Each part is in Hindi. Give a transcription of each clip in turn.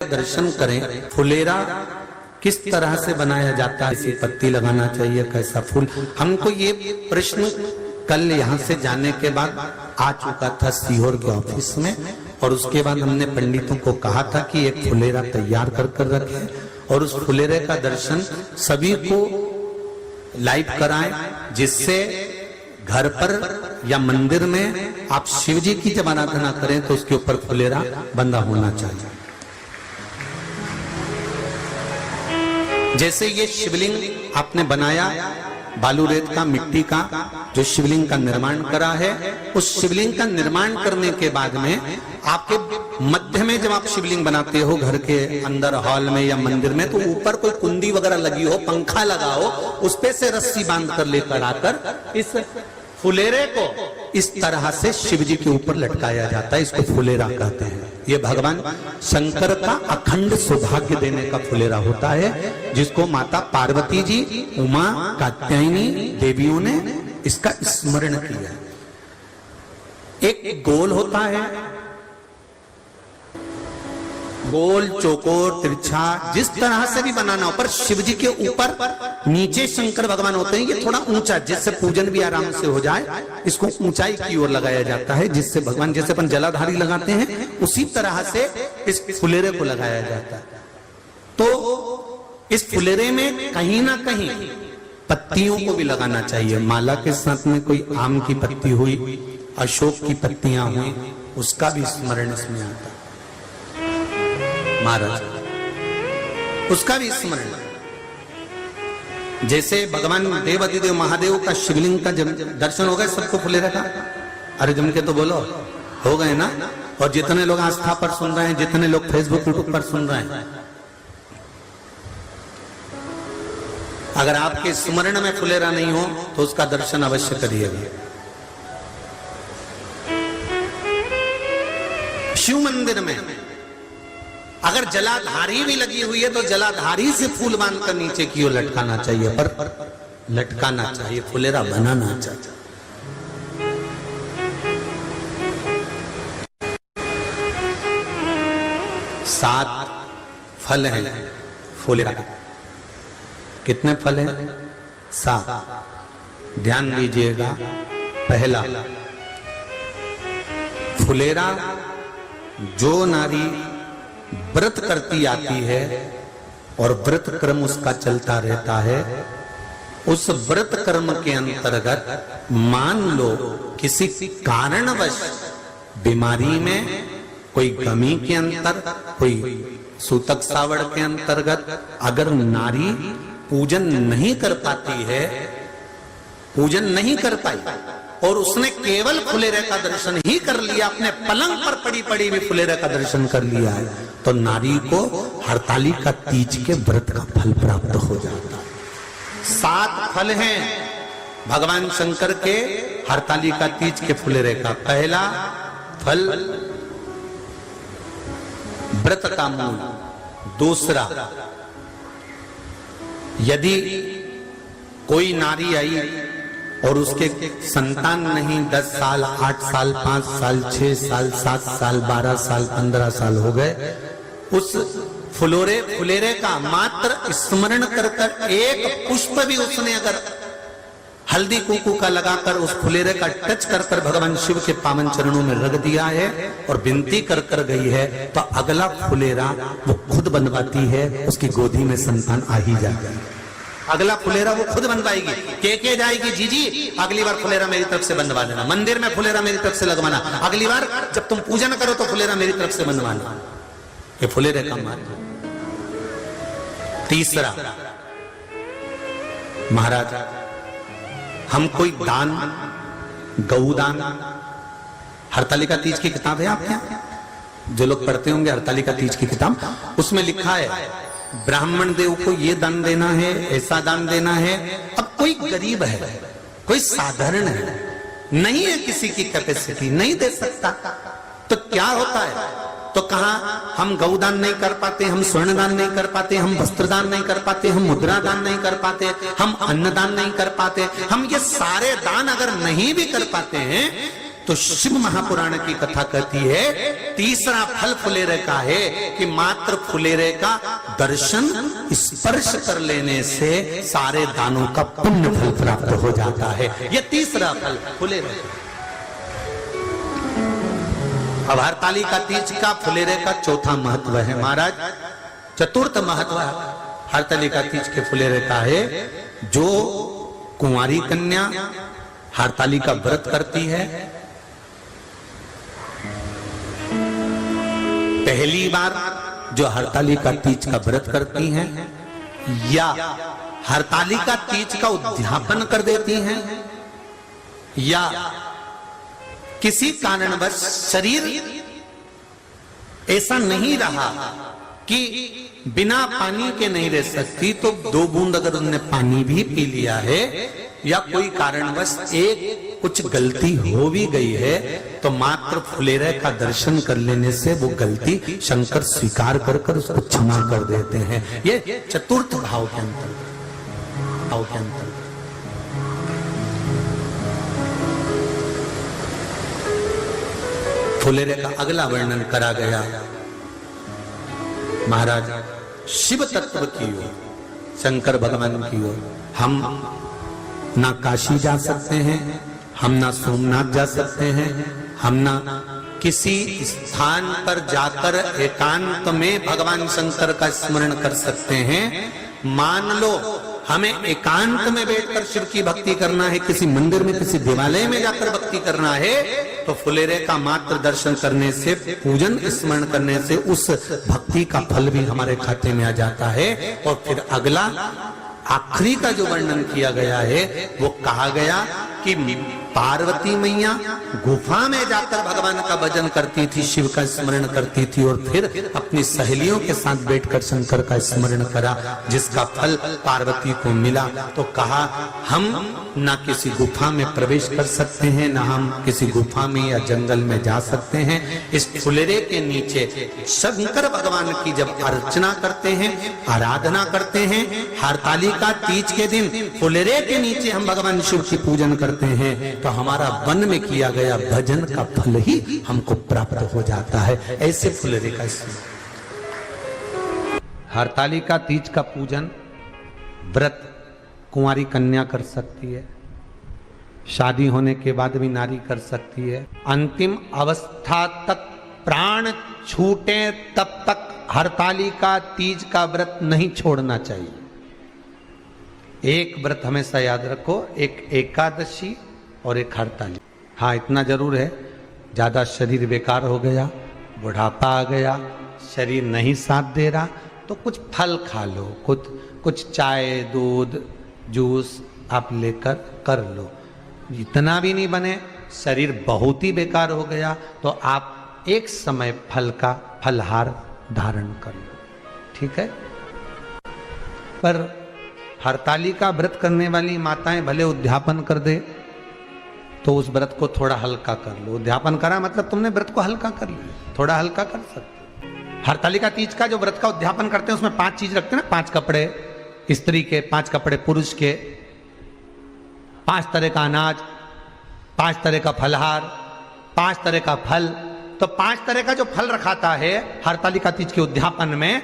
दर्शन करें। फुलेरा किस तरह से बनाया जाता है, इसी पत्ती लगाना चाहिए, कैसा फूल, हमको ये प्रश्न कल यहाँ से जाने के बाद आ चुका था सीहोर के ऑफिस में। और उसके बाद हमने पंडितों को कहा था कि एक फुलेरा तैयार कर कर रखें और उस फुलेरे का दर्शन सभी को लाइव कराएं, जिससे घर पर या मंदिर में आप शिव जी की जब आराधना करें तो उसके ऊपर फुलेरा बंधा होना चाहिए। जैसे ये शिवलिंग आपने बनाया बालू रेत का, मिट्टी का, जो शिवलिंग का निर्माण करा है, उस शिवलिंग का निर्माण करने के बाद में आपके मध्य में जब आप शिवलिंग बनाते हो घर के अंदर हॉल में या मंदिर में, तो ऊपर कोई कुंडी वगैरह लगी हो, पंखा लगा हो, उस पे से रस्सी बांध कर लेकर आकर इस फुलेरे को इस तरह से शिव जी के ऊपर लटकाया जाता है। इसको फुलेरा कहते हैं। ये भगवान शंकर का अखंड सौभाग्य देने का फुलेरा होता है, जिसको माता पार्वती जी, उमा, कात्यायनी देवियों ने इसका स्मरण किया। एक गोल होता है, गोल, चौकोर, तिरछा, जिस तरह से भी बनाना हो, पर शिव जी के ऊपर नीचे शंकर भगवान होते हैं। ये थोड़ा ऊंचा, जिससे पूजन भी आराम से हो जाए, इसको ऊंचाई की ओर लगाया जाता है, जिससे भगवान, जैसे अपन जलाधारी लगाते हैं, उसी तरह से इस फुलेरे को लगाया जाता है। तो इस फुलेरे में कहीं ना कहीं पत्तियों को भी लगाना चाहिए। माला के साथ में कोई आम की पत्ती हुई, अशोक की पत्तियां हुई, उसका भी स्मरण इसमें आता है महाराज, उसका भी स्मरण। जैसे भगवान देवाधिदेव महादेव का शिवलिंग का दर्शन हो गए सबको फुलेरा का? अरे जम के तो बोलो, हो गए ना? और जितने लोग आस्था पर सुन रहे हैं, जितने लोग फेसबुक यूट्यूब पर सुन रहे हैं, अगर आपके स्मरण में फुलेरा नहीं हो तो उसका दर्शन अवश्य करिएगा। शिव मंदिर में अगर जलाधारी भी लगी हुई है तो जलाधारी से फूल बांधकर नीचे की ओर लटकाना चाहिए, पर लटकाना चाहिए, फुलेरा बनाना चाहिए। सात फल हैं फुलेरा के। कितने फल हैं? 7। ध्यान दीजिएगा। पहला, फुलेरा जो नारी व्रत करती आती है और व्रत कर्म उसका चलता रहता है, उस व्रत कर्म के अंतर्गत मान लो किसी कारणवश बीमारी में, कोई गमी के अंतर, कोई सूतक सावड़ के अंतर्गत अगर नारी पूजन नहीं कर पाती है, पूजन नहीं कर पाई और उसने केवल फुलेरे का दर्शन ही कर लिया, अपने पलंग पर पड़ी पड़ी भी फुलेरे का दर्शन कर लिया है, तो नारी को हरतालिका तीज के व्रत का फल प्राप्त हो जाता है। 7 फल हैं भगवान शंकर के हरतालिका तीज के फुलेरे का। पहला फल व्रत का मूल। दूसरा, यदि कोई नारी आई और उसके संतान नहीं, 10 साल, 8 साल, 5 साल, 6 साल, 7 साल, 12 साल, 15 साल हो गए, उस फुलेरे का मात्र स्मरण कर कर एक पुष्प भी उसने अगर हल्दी कुंकू का लगाकर उस फुलेरे का टच कर कर भगवान शिव के पावन चरणों में रख दिया है और विनती कर कर गई है, तो अगला फुलेरा वो खुद बनवाती है, उसकी गोदी में संतान आ ही जाता है। अगला फुलेरा वो खुद बनवाएगी, के जाएगी, जी अगली बार फुलेरा मेरी तरफ से बनवा देना, मंदिर में फुलेरा मेरी तरफ से लगवाना, अगली बार जब तुम पूजन करो तो फुलेरा मेरी तरफ से बनवाना। ये फुलेरे का मार्ग। तीसरा, महाराज हम कोई दान, गौदान, हरतालिका तीज की किताब है आपके यहाँ, जो लोग पढ़ते होंगे हरतालिका तीज की किताब, उसमें लिखा है ब्राह्मण देव को ये दान देना है, ऐसा दान देना है। अब कोई गरीब है, कोई साधारण है, नहीं है किसी की कैपेसिटी, नहीं दे सकता, तो क्या होता है? तो कहा हम गौदान नहीं कर पाते, हम स्वर्ण दान नहीं कर पाते, हम वस्त्र दान नहीं कर पाते, हम मुद्रा दान नहीं कर पाते, हम अन्न दान नहीं कर पाते, हम ये सारे दान अगर नहीं भी कर पाते हैं तो शिव महापुराण की कथा कहती है तीसरा फल फुलेरे का है कि मात्र फुलेरे का दर्शन स्पर्श कर लेने से सारे दानों का पुण्य फल प्राप्त हो जाता है। यह तीसरा फल फुलेरे। अब हरतालिका तीज का फुलेरे का चौथा महत्व है महाराज। चतुर्थ महत्व हरतालिका तीज के फुलेरे का है, जो कुंवारी कन्या हरतालिका व्रत करती है, पहली बार जो हरतालिका तीज का व्रत करती हैं या हरतालिका तीज का उद्यापन कर देती हैं, या किसी कारणवश शरीर ऐसा नहीं रहा कि बिना पानी के नहीं रह सकती, तो 2 बूंद अगर उन्होंने पानी भी पी लिया है या कोई कारणवश कुछ गलती हो भी गई है, तो मात्र फुलेरे का दर्शन कर लेने से वो गलती शंकर स्वीकार कर उसको क्षमा कर देते हैं। ये चतुर्थ भाव के अंतर्गत फुलेरे का अगला वर्णन करा गया महाराज शिव तत्व की ओर, शंकर भगवान की ओर। हम ना काशी जा सकते हैं, हम ना सोमनाथ जा सकते हैं, हम ना किसी स्थान पर जाकर एकांत में भगवान शंकर का स्मरण कर सकते हैं। मान लो हमें एकांत में बैठकर शिव की भक्ति करना है, किसी मंदिर में किसी देवालय में जाकर भक्ति करना है, तो फुलेरे का मात्र दर्शन करने से, पूजन स्मरण करने से उस भक्ति का फल भी हमारे खाते में आ जाता है। और फिर अगला आखिरी का जो वर्णन किया गया है वो कहा गया कि पार्वती मैया गुफा में जाकर भगवान का भजन करती थी, शिव का स्मरण करती थी और फिर अपनी सहेलियों के साथ बैठकर शंकर का स्मरण करा, जिसका फल पार्वती को मिला। तो कहा हम ना किसी गुफा में प्रवेश कर सकते हैं, ना हम किसी गुफा में या जंगल में जा सकते हैं। इस फुलेरे के नीचे शंकर भगवान की जब अर्चना करते हैं, आराधना करते हैं, हरतालिका तीज के दिन फुलेरे के नीचे हम भगवान शिव की पूजन करते हैं, तो हमारा वन में किया गया भजन का फल ही हमको प्राप्त हो जाता है। ऐसे फुलेरे का हरतालिका तीज का पूजन व्रत कुंवारी कन्या कर सकती है, शादी होने के बाद भी नारी कर सकती है। अंतिम अवस्था तक प्राण छूटे तब तक हरतालिका तीज का व्रत नहीं छोड़ना चाहिए। एक व्रत हमेशा याद रखो, एक एकादशी और एक हरतालिका। हाँ इतना जरूर है, ज्यादा शरीर बेकार हो गया, बुढ़ापा आ गया, शरीर नहीं साथ दे रहा, तो कुछ फल खा लो, कुछ चाय दूध जूस आप लेकर कर लो। इतना भी नहीं बने, शरीर बहुत ही बेकार हो गया, तो आप एक समय फल का फलहार धारण कर लो, ठीक है। पर हरतालिका व्रत करने वाली माताएं भले उद्यापन कर दे, तो उस व्रत को थोड़ा हल्का कर लो। उद्यापन करा मतलब तुमने व्रत को हल्का कर लिया, थोड़ा हल्का कर सकते। हरतालिका तीज का जो व्रत का उद्यापन करते हैं उसमें 5 चीज रखते हैं ना, 5 कपड़े स्त्री के, 5 कपड़े पुरुष के, 5 तरह का अनाज, 5 तरह का फलहार, 5 तरह का फल। तो 5 तरह का जो फल रखाता है हरतालिका तीज के उद्यापन में,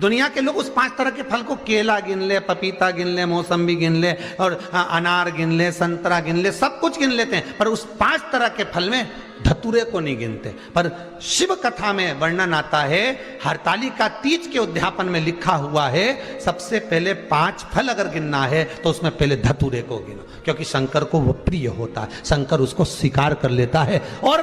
दुनिया के लोग उस 5 तरह के फल को, केला गिन ले, पपीता गिन ले, मौसम्बी गिन ले और अनार गिन ले, संतरा गिन ले, सब कुछ गिन लेते हैं, पर उस 5 तरह के फल में धतूरे को नहीं गिनते। पर शिव कथा में वर्णन आता है, हरतालिका तीज के उद्यापन में लिखा हुआ है सबसे पहले 5 फल अगर गिनना है तो उसमें पहले धतूरे को गिनो, क्योंकि शंकर को वो प्रिय होता है, शंकर उसको स्वीकार कर लेता है। और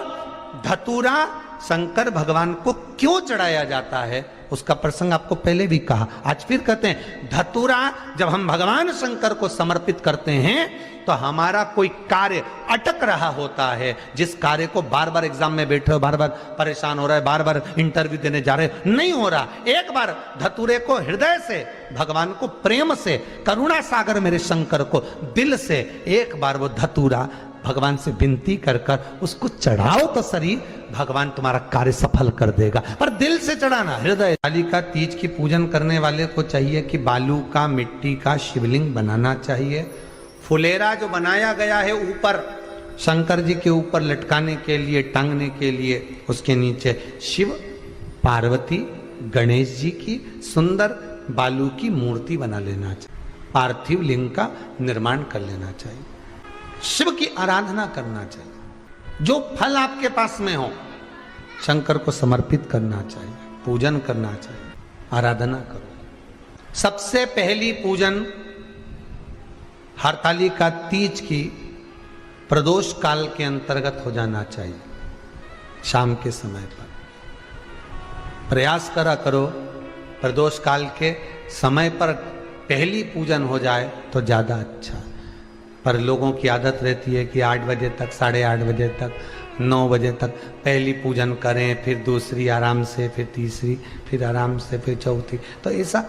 धतूरा शंकर भगवान को क्यों चढ़ाया जाता है उसका प्रसंग आपको पहले भी कहा, आज फिर कहते हैं। धतूरा जब हम भगवान शंकर को समर्पित करते हैं तो हमारा कोई कार्य अटक रहा होता है, जिस कार्य को बार बार एग्जाम में बैठे हो, बार बार परेशान हो रहा है, बार बार इंटरव्यू देने जा रहे हो, नहीं हो रहा, एक बार धतूरे को हृदय से भगवान को प्रेम से, करुणा सागर मेरे शंकर को दिल से एक बार वो धतूरा भगवान से विनती कर कर उसको चढ़ाओ तो सही, भगवान तुम्हारा कार्य सफल कर देगा। पर दिल से चढ़ाना, हृदय। हरतालिका तीज की पूजन करने वाले को चाहिए कि बालू का, मिट्टी का शिवलिंग बनाना चाहिए। फुलेरा जो बनाया गया है ऊपर शंकर जी के ऊपर लटकाने के लिए, टांगने के लिए उसके नीचे शिव, पार्वती, गणेश जी की सुंदर बालू की मूर्ति बना लेना चाहिए, पार्थिव लिंग का निर्माण कर लेना चाहिए, शिव की आराधना करना चाहिए। जो फल आपके पास में हो शंकर को समर्पित करना चाहिए, पूजन करना चाहिए, आराधना करो। सबसे पहली पूजन हरतालिका तीज की प्रदोष काल के अंतर्गत हो जाना चाहिए, शाम के समय पर। प्रयास करो प्रदोष काल के समय पर पहली पूजन हो जाए तो ज़्यादा अच्छा। पर लोगों की आदत रहती है कि 8 बजे तक, 8:30 बजे तक, 9 बजे तक पहली पूजन करें, फिर दूसरी आराम से, फिर तीसरी, फिर आराम से, फिर चौथी। तो ऐसा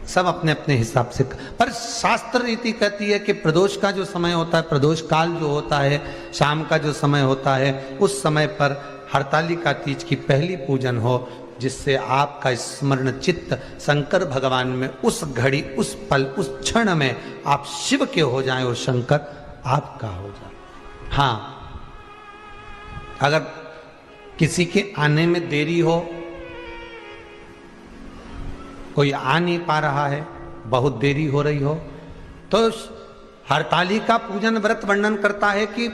सब अपने अपने हिसाब से। पर शास्त्र रीति कहती है कि प्रदोष का जो समय होता है, प्रदोष काल जो होता है, शाम का जो समय होता है, उस समय पर हरतालिका तीज की पहली पूजन हो, जिससे आपका स्मरण चित्त शंकर भगवान में उस घड़ी, उस पल, उस क्षण में आप शिव के हो जाएं और शंकर आपका हो जाए। हाँ, अगर किसी के आने में देरी हो, कोई आ नहीं पा रहा है, बहुत देरी हो रही हो, तो हरतालिका पूजन व्रत वर्णन करता है कि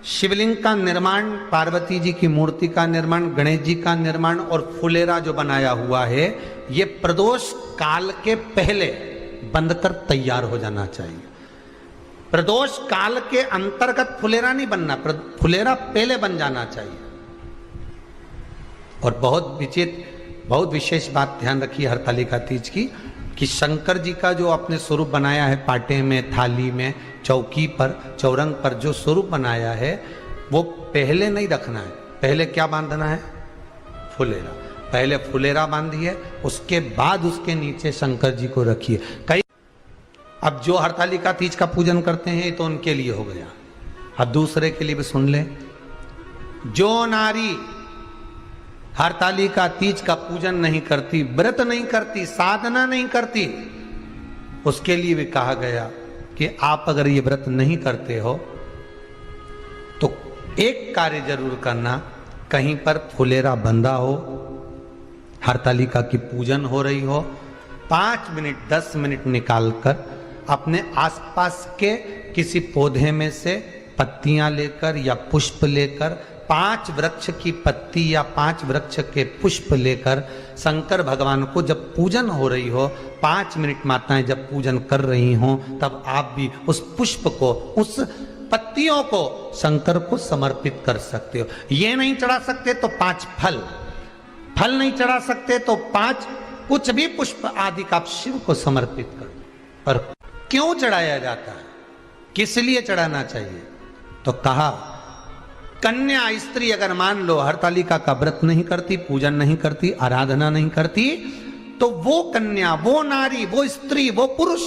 शिवलिंग का निर्माण, पार्वती जी की मूर्ति का निर्माण, गणेश जी का निर्माण और फुलेरा जो बनाया हुआ है, ये प्रदोष काल के पहले बंधकर तैयार हो जाना चाहिए। प्रदोष काल के अंतर्गत फुलेरा नहीं बनना, फुलेरा पहले बन जाना चाहिए। और बहुत विशेष बात ध्यान रखिए हरतालिका तीज की, कि शंकर जी का जो अपने स्वरूप बनाया है, पाटे में, थाली में, चौकी पर, चौरंग पर जो स्वरूप बनाया है, वो पहले नहीं रखना है। पहले क्या बांधना है? फुलेरा। पहले फुलेरा बांधिए, उसके बाद उसके नीचे शंकर जी को रखिए। कई अब जो हरतालिका तीज का पूजन करते हैं तो उनके लिए हो गया, अब दूसरे के लिए भी सुन ले। जो नारी हरतालिका तीज का पूजन नहीं करती, व्रत नहीं करती, साधना नहीं करती, उसके लिए भी कहा गया कि आप अगर ये व्रत नहीं करते हो तो एक कार्य जरूर करना, कहीं पर फुलेरा बंधा हो, हरतालिका की पूजन हो रही हो, 5 मिनट 10 मिनट निकालकर अपने आसपास के किसी पौधे में से पत्तियां लेकर या पुष्प लेकर, 5 वृक्ष की पत्ती या 5 वृक्ष के पुष्प लेकर शंकर भगवान को जब पूजन हो रही हो, 5 मिनट माताएं जब पूजन कर रही हों, तब आप भी उस पुष्प को, उस पत्तियों को शंकर को समर्पित कर सकते हो। ये नहीं चढ़ा सकते तो 5 फल नहीं चढ़ा सकते तो 5 कुछ भी पुष्प आदि का आप शिव को समर्पित कर दो। पर क्यों चढ़ाया जाता है, किस लिए चढ़ाना चाहिए? तो कहा कन्या स्त्री अगर मान लो हरतालिका का व्रत नहीं करती, पूजन नहीं करती, आराधना नहीं करती, तो वो कन्या, वो नारी, वो स्त्री, वो पुरुष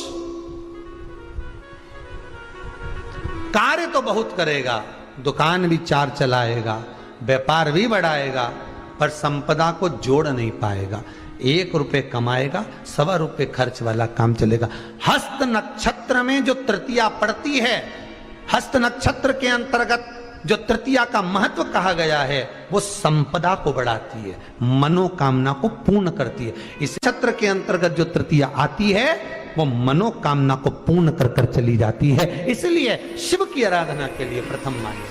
कार्य तो बहुत करेगा, दुकान भी 4 चलाएगा, व्यापार भी बढ़ाएगा, पर संपदा को जोड़ नहीं पाएगा। 1 रुपए कमाएगा, 1.25 रुपए खर्च वाला काम चलेगा। हस्त नक्षत्र में जो तृतीया पड़ती है, हस्त नक्षत्र के अंतर्गत जो तृतीया का महत्व कहा गया है, वो संपदा को बढ़ाती है, मनोकामना को पूर्ण करती है। इस नक्षत्र के अंतर्गत जो तृतीया आती है, वो मनोकामना को पूर्ण कर कर चली जाती है। इसलिए शिव की आराधना के लिए प्रथम मान्य।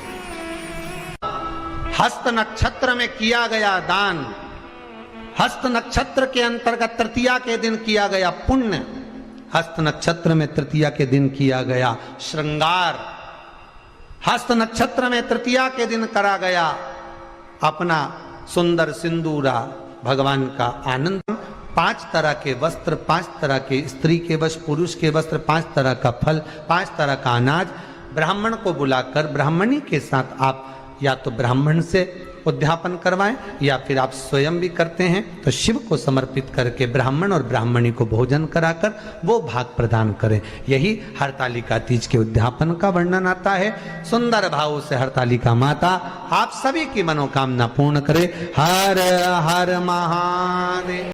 हस्त नक्षत्र में किया गया दान, हस्त नक्षत्र के अंतर्गत तृतीया के दिन किया गया पुण्य, हस्त नक्षत्र में तृतीया के दिन किया गया श्रृंगार, हस्त नक्षत्र में तृतीया के दिन करा गया अपना सुंदर सिंदूरा, भगवान का आनंद, 5 तरह के वस्त्र, 5 तरह के स्त्री के वस्त्र, पुरुष के वस्त्र, 5 तरह का फल, 5 तरह का अनाज, ब्राह्मण को बुलाकर ब्राह्मणी के साथ आप या तो ब्राह्मण से उद्यापन करवाएं या फिर आप स्वयं भी करते हैं तो शिव को समर्पित करके ब्राह्मण और ब्राह्मणी को भोजन कराकर वो भाग प्रदान करें। यही हरतालिका तीज के उद्यापन का वर्णन आता है। सुंदर भाव से हरतालिका माता आप सभी की मनोकामना पूर्ण करे। हर हर महादेव।